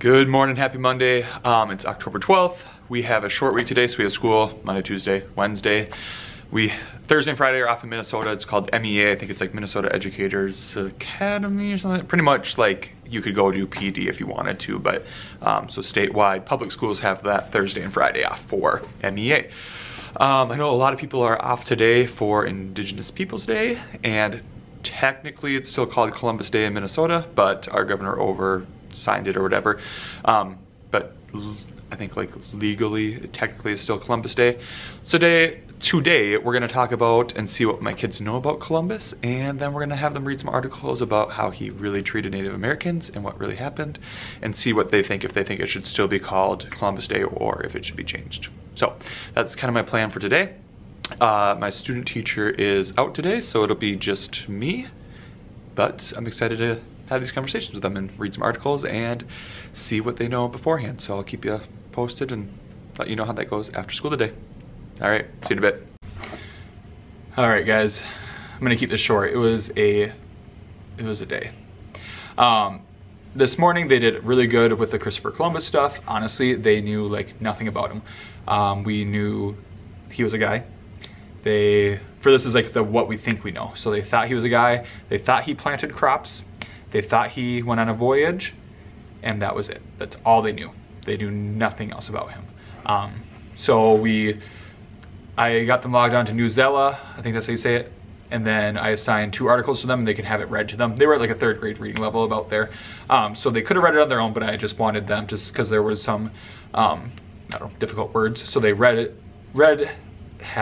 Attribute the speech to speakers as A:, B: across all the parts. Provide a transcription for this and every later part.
A: Good morning, happy Monday. It's October 12th. We have a short week today, so we have school Monday, Tuesday, Wednesday. Thursday and Friday are off in Minnesota. It's called MEA. I think it's like Minnesota Educators Academy or something. Pretty much like you could go do PD if you wanted to, but so statewide public schools have that Thursday and Friday off for MEA. I know a lot of people are off today for Indigenous Peoples Day, and technically it's still called Columbus Day in Minnesota, but our governor signed it or whatever. But I think like legally, technically it's still Columbus Day. So today we're gonna talk about and see what my kids know about Columbus, and then we're gonna have them read some articles about how he really treated Native Americans and what really happened, and see what they think, if they think it should still be called Columbus Day or if it should be changed. So that's kind of my plan for today. My student teacher is out today, so it'll be just me, but I'm excited to have these conversations with them and read some articles and see what they know beforehand. So I'll keep you posted and let you know how that goes after school today. All right, see you in a bit. All right, guys, I'm gonna keep this short. It was a day. This morning they did really good with the Christopher Columbus stuff. Honestly, they knew like nothing about him. We knew he was a guy. This is like what we think we know. So they thought he was a guy. They thought he planted crops. They thought he went on a voyage, and that was it. That's all they knew. They knew nothing else about him. I got them logged on to Newsela, I think that's how you say it, and then I assigned 2 articles to them, and they could have it read to them. They were at like a 3rd grade reading level about there. So they could have read it on their own, but I just wanted them, just because there was some, I don't know, difficult words. So they had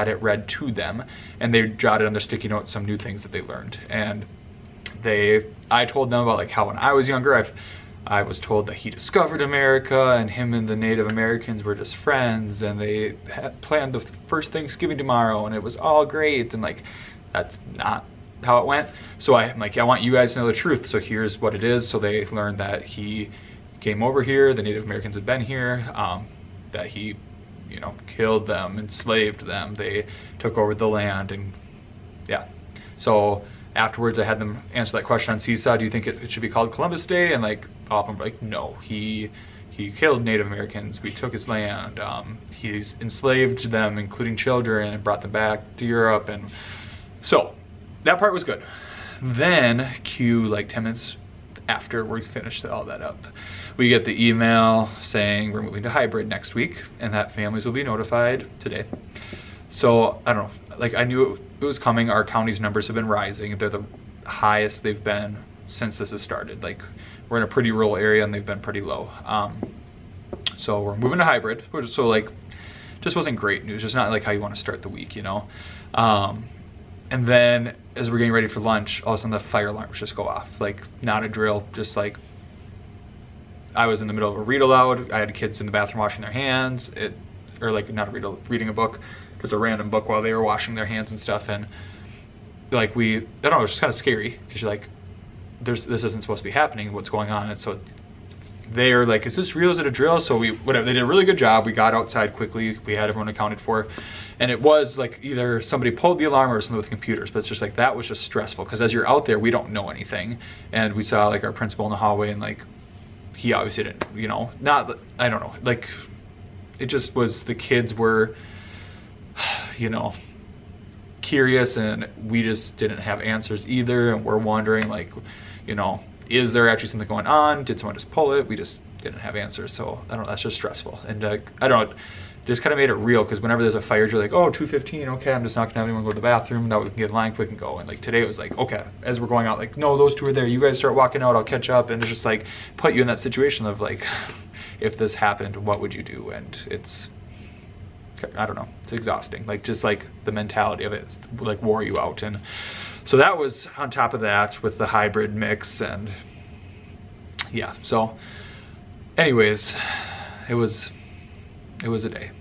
A: it read to them, and they jotted on their sticky notes some new things that they learned. And I told them about like how when I was younger, I was told that he discovered America, and him and the Native Americans were just friends, and they had planned the first Thanksgiving tomorrow, and it was all great, and like that's not how it went. So I'm like, I want you guys to know the truth, so here's what it is. So they learned that he came over here, the Native Americans had been here, that he, you know, killed them, enslaved them, they took over the land, and yeah. So afterwards I had them answer that question on Seesaw, do you think it should be called Columbus Day? And like all of them were like, no, he killed Native Americans, we took his land, he enslaved them, including children, and brought them back to Europe. And so that part was good. Then cue like 10 minutes after we finished all that up, we get the email saying we're moving to hybrid next week, and that families will be notified today. So I don't know, like I knew it was coming. Our county's numbers have been rising. They're the highest they've been since this has started. Like we're in a pretty rural area, and they've been pretty low. So we're moving to hybrid, so like just wasn't great news, just not like how you want to start the week, you know. And then as we're getting ready for lunch, all of a sudden the fire alarms just go off. Like not a drill, just like I was in the middle of a read aloud. I had kids in the bathroom washing their hands. Or like not a read aloud, reading a book, just a random book while they were washing their hands and stuff. And like I don't know, it was just kind of scary because you're like, this isn't supposed to be happening. What's going on? And so they're like, is this real? Is it a drill? So they did a really good job. We got outside quickly. We had everyone accounted for. And it was like either somebody pulled the alarm or something with computers, but it's just like, that was just stressful because as you're out there, we don't know anything. And we saw like our principal in the hallway, and like, he obviously didn't, you know, I don't know, like it just was, the kids were, you know, curious, and we just didn't have answers either. And we're wondering like, you know, is there actually something going on? Did someone just pull it? We just didn't have answers. So I don't know, that's just stressful. And I don't know, just kind of made it real, because whenever there's a fire, you're like, oh, 2:15, okay, I'm just not gonna have anyone go to the bathroom, that way we can get in line quick and go. And like today it was like, okay, as we're going out, like, no, those 2 are there, you guys start walking out, I'll catch up. And it's just like put you in that situation of like, if this happened, what would you do? And it's, I don't know, it's exhausting. Like just like the mentality of it like wore you out. And so that was on top of that with the hybrid mix. And yeah, so anyways, it was a day.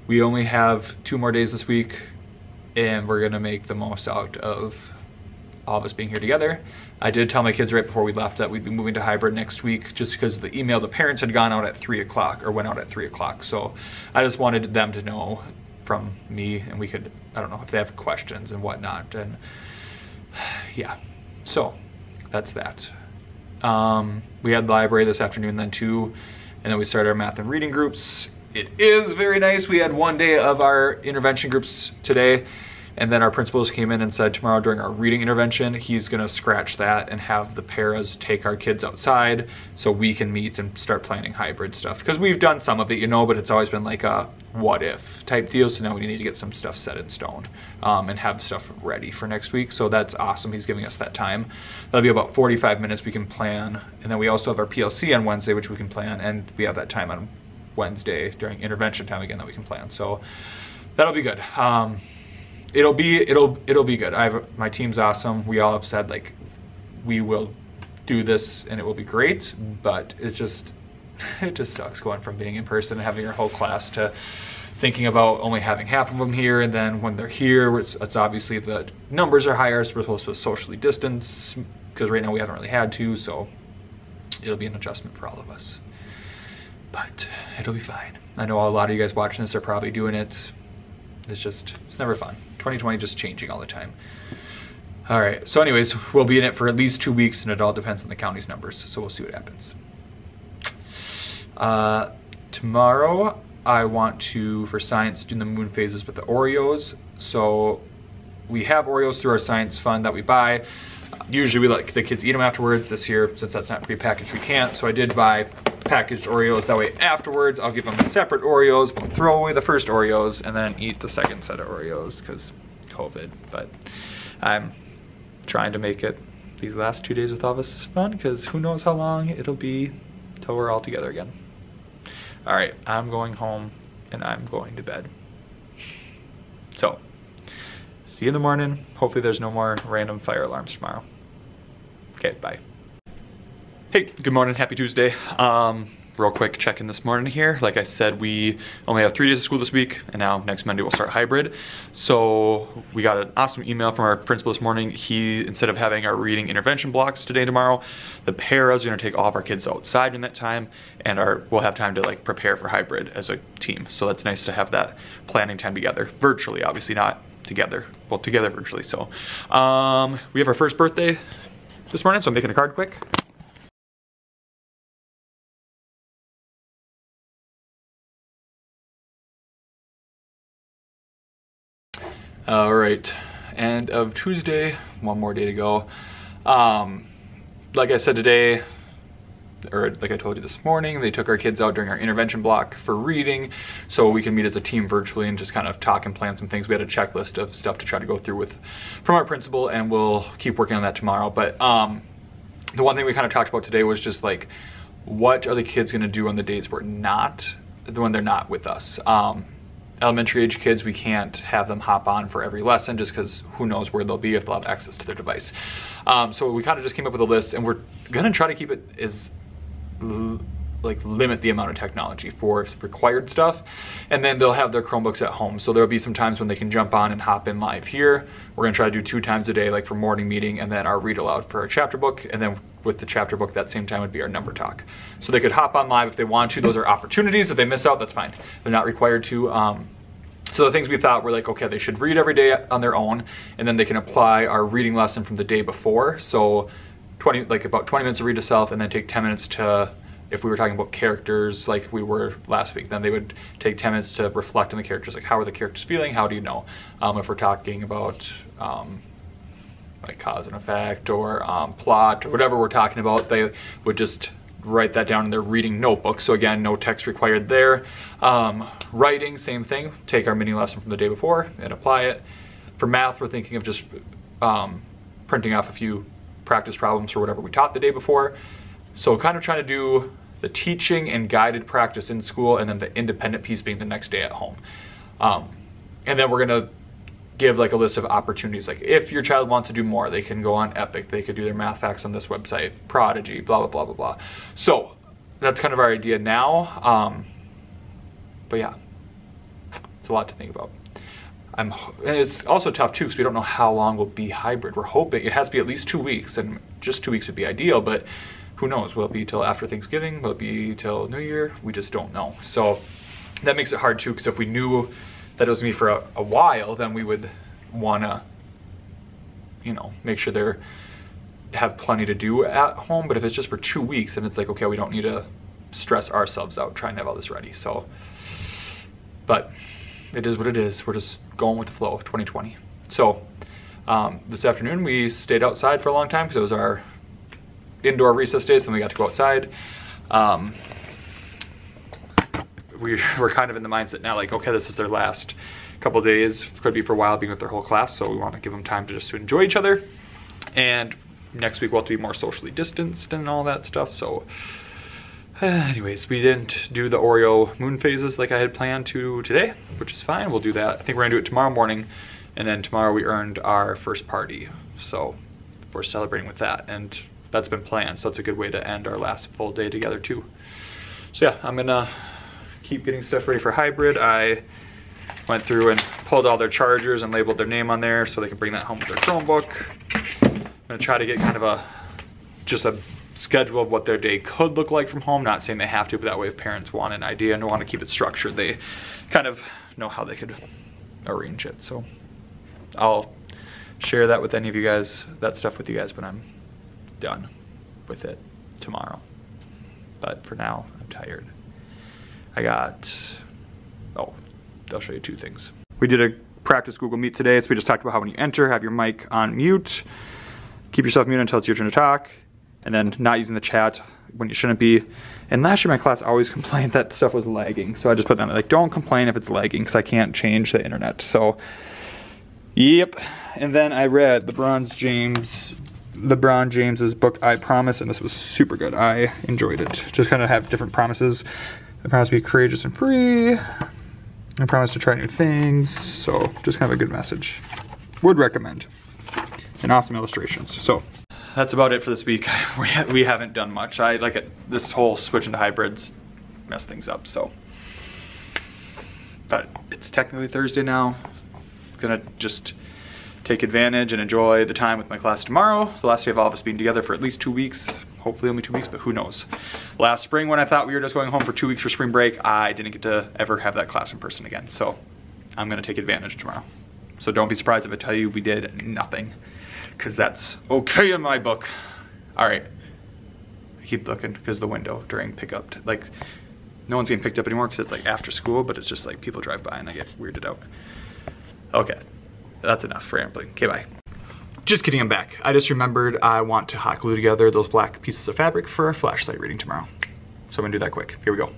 A: We only have 2 more days this week, and we're gonna make the most out of all of us being here together. I did tell my kids right before we left that we'd be moving to hybrid next week, just because the email the parents had gone out at 3 o'clock, or went out at 3 o'clock. So I just wanted them to know from me, and we could, I don't know, if they have questions and whatnot. And yeah, so that's that. We had library this afternoon then too, and then we started our math and reading groups. It is very nice. We had one day of our intervention groups today, and then our principals came in and said tomorrow during our reading intervention, he's gonna scratch that and have the paras take our kids outside so we can meet and start planning hybrid stuff. Because we've done some of it, you know, but it's always been like a what if type deal. So now we need to get some stuff set in stone and have stuff ready for next week. So that's awesome. He's giving us that time. That'll be about 45 minutes we can plan. And then we also have our PLC on Wednesday, which we can plan. And we have that time on Wednesday during intervention time again that we can plan. So that'll be good. It'll be good. My team's awesome. We all have said like we will do this and it will be great, but it just sucks going from being in person and having your whole class to thinking about only having half of them here, and then when they're here, it's obviously the numbers are higher, so we're supposed to socially distance because right now we haven't really had to, so it'll be an adjustment for all of us. But it'll be fine. I know a lot of you guys watching this are probably doing it. It's never fun. 2020 just changing all the time. All right, so anyways, we'll be in it for at least 2 weeks, and it all depends on the county's numbers, so we'll see what happens. Tomorrow, I want to, for science, do the moon phases with the Oreos. So we have Oreos through our science fund that we buy. Usually we let the kids eat them afterwards. This year, since that's not prepackaged, we can't. So I did buy packaged Oreos. That way afterwards, I'll give them separate Oreos, throw away the first Oreos, and then eat the second set of Oreos because COVID. But I'm trying to make it these last 2 days with all this fun because who knows how long it'll be till we're all together again. All right, I'm going home and I'm going to bed. So, see you in the morning. Hopefully there's no more random fire alarms tomorrow. Okay, bye. Hey, good morning, happy Tuesday. Real quick check-in this morning here. Like I said, we only have 3 days of school this week, and now next Monday we'll start hybrid. So we got an awesome email from our principal this morning. He, instead of having our reading intervention blocks today and tomorrow, the paras are gonna take all of our kids outside in that time, and we'll have time to like prepare for hybrid as a team. So that's nice to have that planning time together, virtually, obviously not together, well, together virtually. So we have our first birthday this morning, so I'm making a card quick. All right, end of Tuesday, one more day to go. Like I said today, or like I told you this morning, they took our kids out during our intervention block for reading so we can meet as a team virtually and just kind of talk and plan some things. We had a checklist of stuff to try to go through from our principal, and we'll keep working on that tomorrow. But the one thing we kind of talked about today was just like, what are the kids gonna do on the days when they're not with us? Elementary age kids, we can't have them hop on for every lesson just because who knows where they'll be if they'll have access to their device. So we kind of just came up with a list, and we're gonna try to keep it as limit the amount of technology for required stuff, and then they'll have their Chromebooks at home. So there'll be some times when they can jump on and hop in live here. We're gonna try to do 2 times a day, like for morning meeting, and then our read aloud for our chapter book, and then with the chapter book that same time would be our number talk. So they could hop on live if they want to. Those are opportunities. If they miss out, that's fine. They're not required to. So the things we thought were like, okay, they should read every day on their own, and then they can apply our reading lesson from the day before. So about 20 minutes to read to self, and then take 10 minutes to, if we were talking about characters like we were last week, then they would take 10 minutes to reflect on the characters, like how are the characters feeling, how do you know? If we're talking about like cause and effect or plot or whatever we're talking about, they would just write that down in their reading notebook. So again, no text required there. Writing, same thing. Take our mini lesson from the day before and apply it. For math, we're thinking of just printing off a few practice problems for whatever we taught the day before. So kind of trying to do the teaching and guided practice in school, and then the independent piece being the next day at home. And then we're gonna give like a list of opportunities. Like if your child wants to do more, they can go on Epic, they could do their math facts on this website, Prodigy, blah, blah, blah, blah, blah. So that's kind of our idea now. But yeah, it's a lot to think about. And it's also tough too, because we don't know how long we'll be hybrid. We're hoping it has to be at least 2 weeks, and just 2 weeks would be ideal, but who knows? Will it be till after Thanksgiving? Will it be till New Year? We just don't know. So that makes it hard too, because if we knew that it was gonna be for a while, then we would wanna, make sure they're have plenty to do at home, but if it's just for 2 weeks, then it's like, okay, we don't need to stress ourselves out trying to have all this ready. So, but it is what it is. We're just going with the flow of 2020. So this afternoon we stayed outside for a long time because it was our indoor recess day, so we got to go outside. We're kind of in the mindset now, like, okay, this is their last couple of days, could be for a while, being with their whole class, so we want to give them time to enjoy each other. And next week we'll have to be more socially distanced and all that stuff. So anyways, we didn't do the Oreo moon phases like I had planned to today, which is fine. We'll do that. I think we're gonna do it tomorrow morning, and then tomorrow we earned our first party, so we're celebrating with that, and that's been planned, so that's a good way to end our last full day together too. So yeah, I'm gonna keep getting stuff ready for hybrid. I went through and pulled all their chargers and labeled their name on there so they can bring that home with their Chromebook. I'm gonna try to get kind of just a schedule of what their day could look like from home. Not saying they have to, but that way if parents want an idea and want to keep it structured, they kind of know how they could arrange it. So I'll share that with any of you guys, that stuff with you guys when I'm done with it tomorrow. But for now, I'm tired. I'll show you 2 things. We did a practice Google Meet today, so we just talked about how when you enter, have your mic on mute, keep yourself muted until it's your turn to talk, and then not using the chat when you shouldn't be. And last year my class always complained that stuff was lagging, so I just put that like, don't complain if it's lagging, because I can't change the internet. So, yep. And then I read LeBron James's book, I Promise, and this was super good. I enjoyed it. Just kind of have different promises. I promise to be courageous and free. I promise to try new things. So just kind of a good message. Would recommend. And awesome illustrations. So that's about it for this week. We haven't done much. I like it. This whole switch into hybrids messed things up. So, but it's technically Thursday now. Gonna just take advantage and enjoy the time with my class tomorrow. The last day of all of us being together for at least 2 weeks. Hopefully only 2 weeks, but who knows. Last spring when I thought we were just going home for 2 weeks for spring break, I didn't get to ever have that class in person again. So I'm gonna take advantage tomorrow. So don't be surprised if I tell you we did nothing, because that's okay in my book. All right, I keep looking because the window during pickup, like no one's getting picked up anymore because it's like after school, but it's just like people drive by and I get weirded out. Okay, that's enough rambling. Okay, bye. Just kidding, I'm back. I just remembered I want to hot glue together those black pieces of fabric for a flashlight reading tomorrow. So I'm gonna do that quick. Here we go.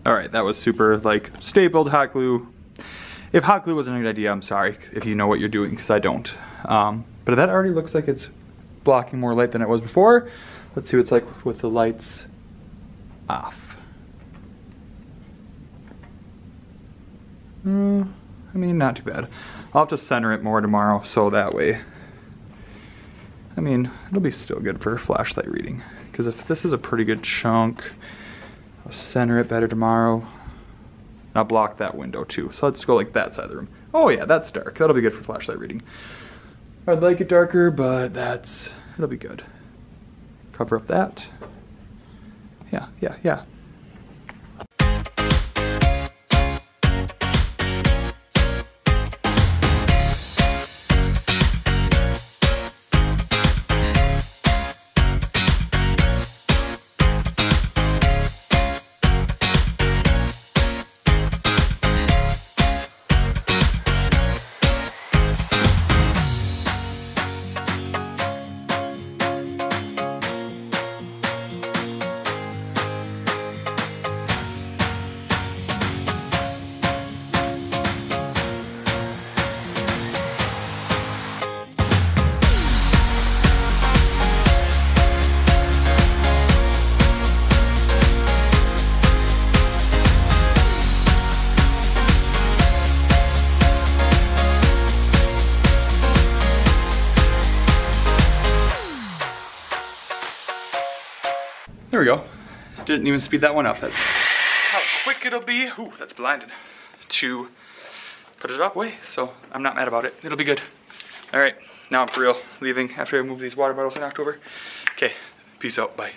A: All right, that was super like stapled hot glue. If hot glue wasn't a good idea, I'm sorry if you know what you're doing, because I don't. But that already looks like it's blocking more light than it was before. Let's see what it's like with the lights off. I mean, not too bad. I'll have to center it more tomorrow, so that way, I mean, it'll be still good for flashlight reading. Because if this is a pretty good chunk, I'll center it better tomorrow. And I'll block that window too. So let's go like that side of the room. Oh yeah, that's dark. That'll be good for flashlight reading. I'd like it darker, but it'll be good. Cover up that. Yeah. There we go. Didn't even speed that one up. That's how quick it'll be. Ooh, that's blinded. To put it up way, so I'm not mad about it. It'll be good. All right, now I'm for real leaving after I move these water bottles in October. Okay, peace out, bye.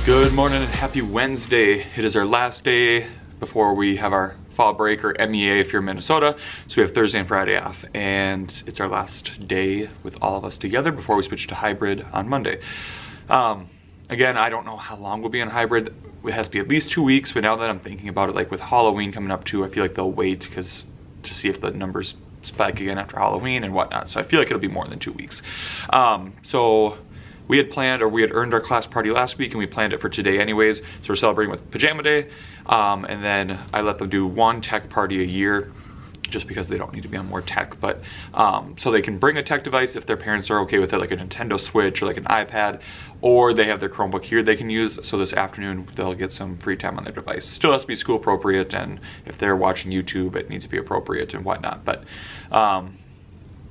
A: Good morning and happy Wednesday. It is our last day before we have our fall break, or MEA if you're in Minnesota. So we have Thursday and Friday off, and it's our last day with all of us together before we switch to hybrid on Monday. Again, I don't know how long we'll be in hybrid. It has to be at least 2 weeks, but now that I'm thinking about it, like with Halloween coming up too, I feel like they'll wait to see if the numbers spike again after Halloween and whatnot. So I feel like it'll be more than 2 weeks. So we had planned, or we had earned our class party last week, and we planned it for today anyways. So we're celebrating with Pajama Day. And then I let them do one tech party a year, just because they don't need to be on more tech. But so they can bring a tech device if their parents are okay with it, like a Nintendo Switch or like an iPad, or they have their Chromebook here they can use. So this afternoon they'll get some free time on their device. Still has to be school appropriate, and if they're watching YouTube, it needs to be appropriate and whatnot. But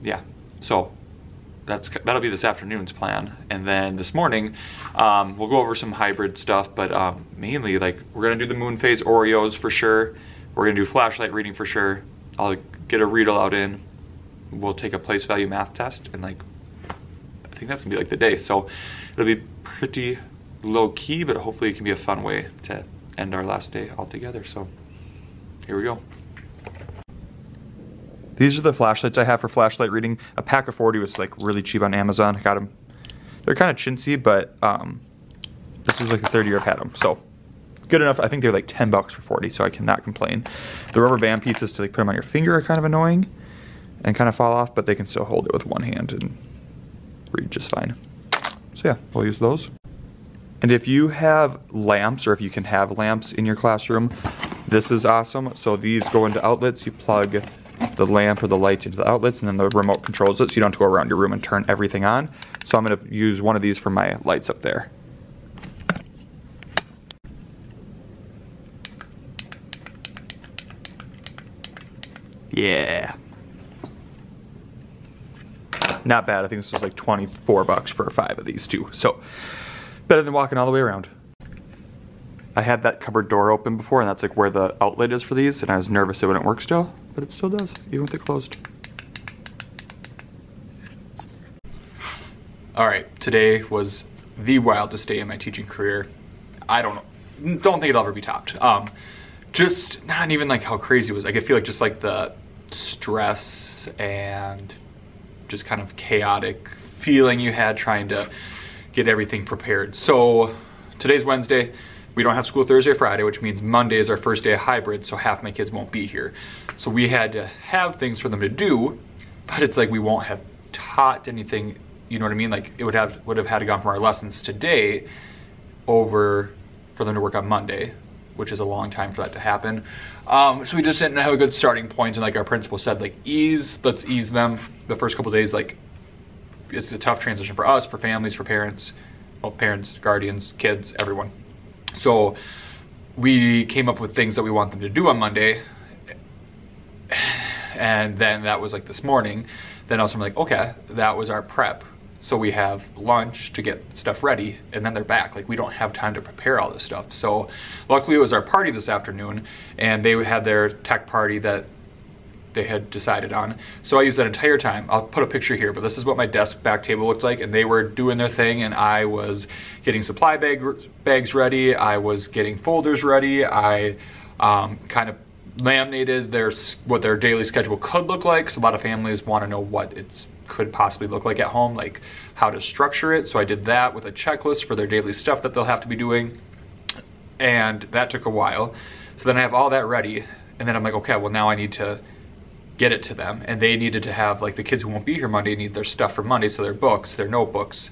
A: yeah, so that'll be this afternoon's plan. And then this morning we'll go over some hybrid stuff, but mainly like we're gonna do the moon phase Oreos for sure. We're gonna do flashlight reading for sure. I'll get a read aloud in. We'll take a place value math test, and like I think that's gonna be like the day. So it'll be pretty low key, but hopefully it can be a fun way to end our last day all together. So here we go. These are the flashlights I have for flashlight reading. A pack of 40 was like really cheap on Amazon. I got them. They're kind of chintzy, but this is like the third year I've had them. So good enough. I think they're like 10 bucks for 40, so I cannot complain. The rubber band pieces to like put them on your finger are kind of annoying and kind of fall off, but they can still hold it with one hand and read just fine. So yeah, we'll use those. And if you have lamps, or if you can have lamps in your classroom, this is awesome. So these go into outlets. You plug the lamp or the light into the outlets, and then the remote controls it, so you don't have to go around your room and turn everything on. So I'm going to use one of these for my lights up there. Yeah. Not bad. I think this was like 24 bucks for 5 of these too. So better than walking all the way around. I had that cupboard door open before, and that's like where the outlet is for these, and I was nervous it wouldn't work still, but it still does, even with it closed. All right, today was the wildest day in my teaching career. I don't think it'll ever be topped. Just not even like how crazy it was. Like I feel like just like the stress and just kind of chaotic feeling you had trying to get everything prepared. So today's Wednesday. We don't have school Thursday or Friday, which means Monday is our first day of hybrid, so half my kids won't be here. So we had to have things for them to do, but it's like we won't have taught anything, you know what I mean? Like it would have had to go from our lessons today over for them to work on Monday, which is a long time for that to happen. So we just didn't have a good starting point, and like our principal said, like let's ease them. The first couple days, like it's a tough transition for us, for families, for parents, well, parents, guardians, kids, everyone. So we came up with things that we want them to do on Monday, and then that was like this morning. Then also I'm like, okay, that was our prep. So we have lunch to get stuff ready, and then they're back. Like we don't have time to prepare all this stuff. So luckily it was our party this afternoon, and they had their tech party that they had decided on. So I used that entire time. I'll put a picture here, but this is what my desk back table looked like, and they were doing their thing, and I was getting supply bags ready. I was getting folders ready. I kind of laminated what their daily schedule could look like. So a lot of families want to know what it could possibly look like at home, like how to structure it. So I did that with a checklist for their daily stuff that they'll have to be doing, and that took a while. So then I have all that ready, and then I'm like, okay, well now I need to get it to them, and they needed to have, like, the kids who won't be here Monday need their stuff for Monday, so their books, their notebooks,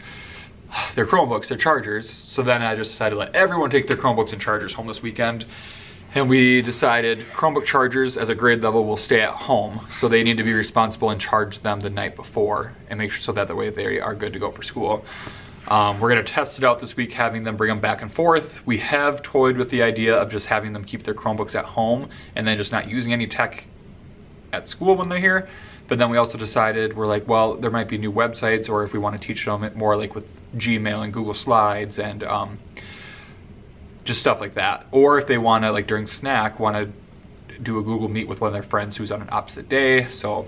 A: their Chromebooks, their chargers. So then I just decided to let everyone take their Chromebooks and chargers home this weekend. And we decided Chromebook chargers as a grade level will stay at home. So they need to be responsible and charge them the night before and make sure so that the way they are good to go for school. We're gonna test it out this week, having them bring them back and forth. We have toyed with the idea of just having them keep their Chromebooks at home and then just not using any tech at school when they're here. But then we also decided, we're like, well, there might be new websites, or if we want to teach them it more like with Gmail and Google Slides and just stuff like that. Or if they want to, like during snack, want to do a Google Meet with one of their friends who's on an opposite day. So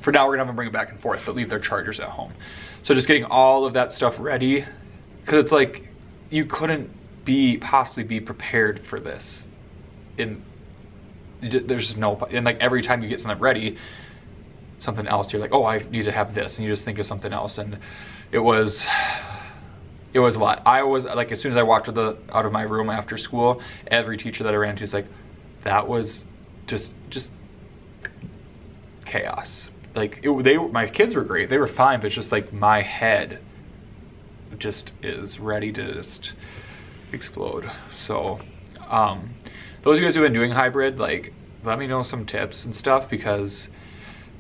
A: for now, we're gonna have them bring it back and forth, but leave their chargers at home. So just getting all of that stuff ready, because it's like, you couldn't possibly be prepared for this. There's just no, and like every time you get something ready, something else, you're like, oh, I need to have this, and you just think of something else. And it was a lot. I was like, as soon as I walked out of my room after school, every teacher that I ran into was like, that was just chaos. Like my kids were great, they were fine, but it's just like my head just is ready to just explode. So those of you guys who've been doing hybrid, like, let me know some tips and stuff, because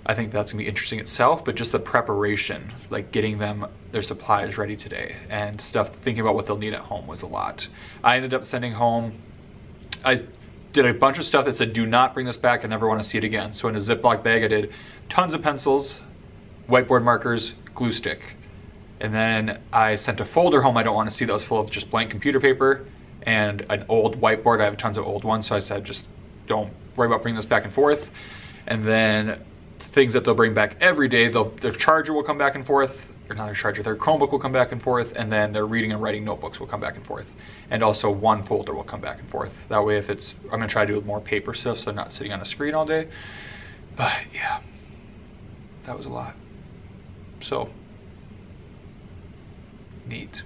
A: I think that's gonna be interesting itself. But just the preparation, like getting them their supplies ready today and stuff, thinking about what they'll need at home was a lot. I ended up sending home, I did a bunch of stuff that said, do not bring this back, I never want to see it again. So in a Ziploc bag, I did tons of pencils, whiteboard markers, glue stick. And then I sent a folder home I don't want to see that was full of just blank computer paper and an old whiteboard. I have tons of old ones, so I said, just don't worry about bringing this back and forth. And then things that they'll bring back every day, their charger will come back and forth, or not their charger, their Chromebook will come back and forth, and then their reading and writing notebooks will come back and forth. And also one folder will come back and forth. That way, if it's, I'm gonna try to do more paper stuff so they're not sitting on a screen all day. But yeah, that was a lot. So, neat.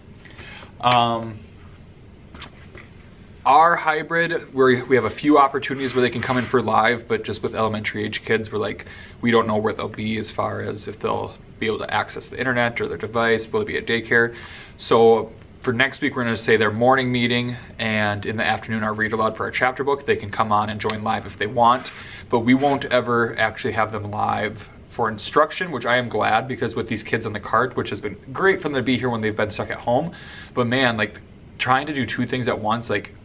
A: Our hybrid, we have a few opportunities where they can come in for live, but just with elementary age kids, we're like, we don't know where they'll be as far as if they'll be able to access the internet or their device, will it be at daycare? So for next week, we're gonna say their morning meeting, and in the afternoon, our read aloud for our chapter book. They can come on and join live if they want, but we won't ever actually have them live for instruction, which I am glad, because with these kids on the cart, which has been great for them to be here when they've been stuck at home, but man, like trying to do two things at once, like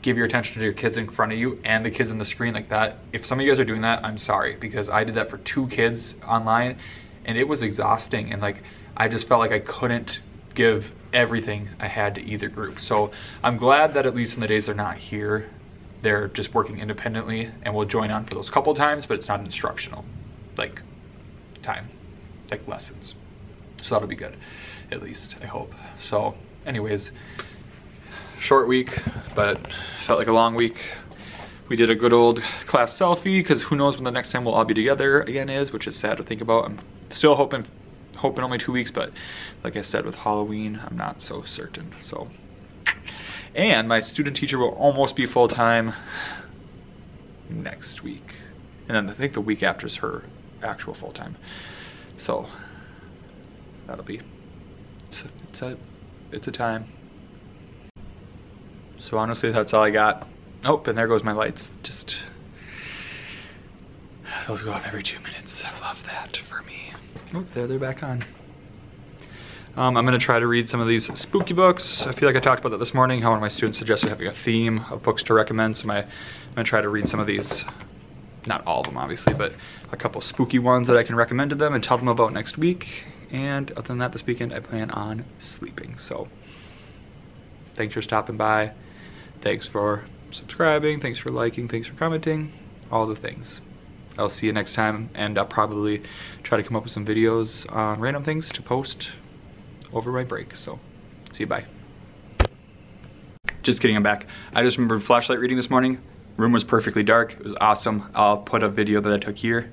A: give your attention to your kids in front of you and the kids on the screen like that. If some of you guys are doing that, I'm sorry, because I did that for 2 kids online and it was exhausting, and like I just felt like I couldn't give everything I had to either group. So I'm glad that at least in the days they're not here, they're just working independently, and we'll join on for those couple times, but it's not instructional like time, like lessons. So that'll be good, at least, I hope. So anyways, short week, but felt like a long week. We did a good old class selfie, because who knows when the next time we'll all be together again is, which is sad to think about. I'm still hoping only 2 weeks, but like I said, with Halloween, I'm not so certain. So, and my student teacher will almost be full-time next week, and then I think the week after is her actual full-time. So that'll be, it's a time. So honestly, that's all I got. Oh, and there goes my lights. Just, those go off every 2 minutes. I love that for me. Oh, there they're back on. I'm gonna try to read some of these spooky books. I feel like I talked about that this morning, how one of my students suggested having a theme of books to recommend. So I'm gonna try to read some of these, not all of them obviously, but a couple spooky ones that I can recommend to them and tell them about next week. And other than that, this weekend I plan on sleeping. So thanks for stopping by. Thanks for subscribing, thanks for liking, thanks for commenting, all the things. I'll see you next time, and I'll probably try to come up with some videos on random things to post over my break. So, see you, bye. Just kidding, I'm back. I just remembered flashlight reading this morning. Room was perfectly dark, it was awesome. I'll put a video that I took here.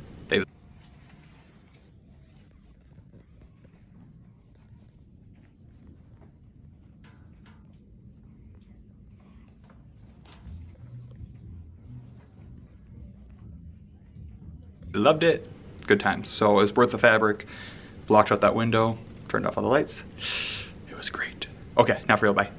A: loved it. Good times. So it was worth the fabric. Blocked out that window, turned off all the lights. It was great. Okay, now for real, bye.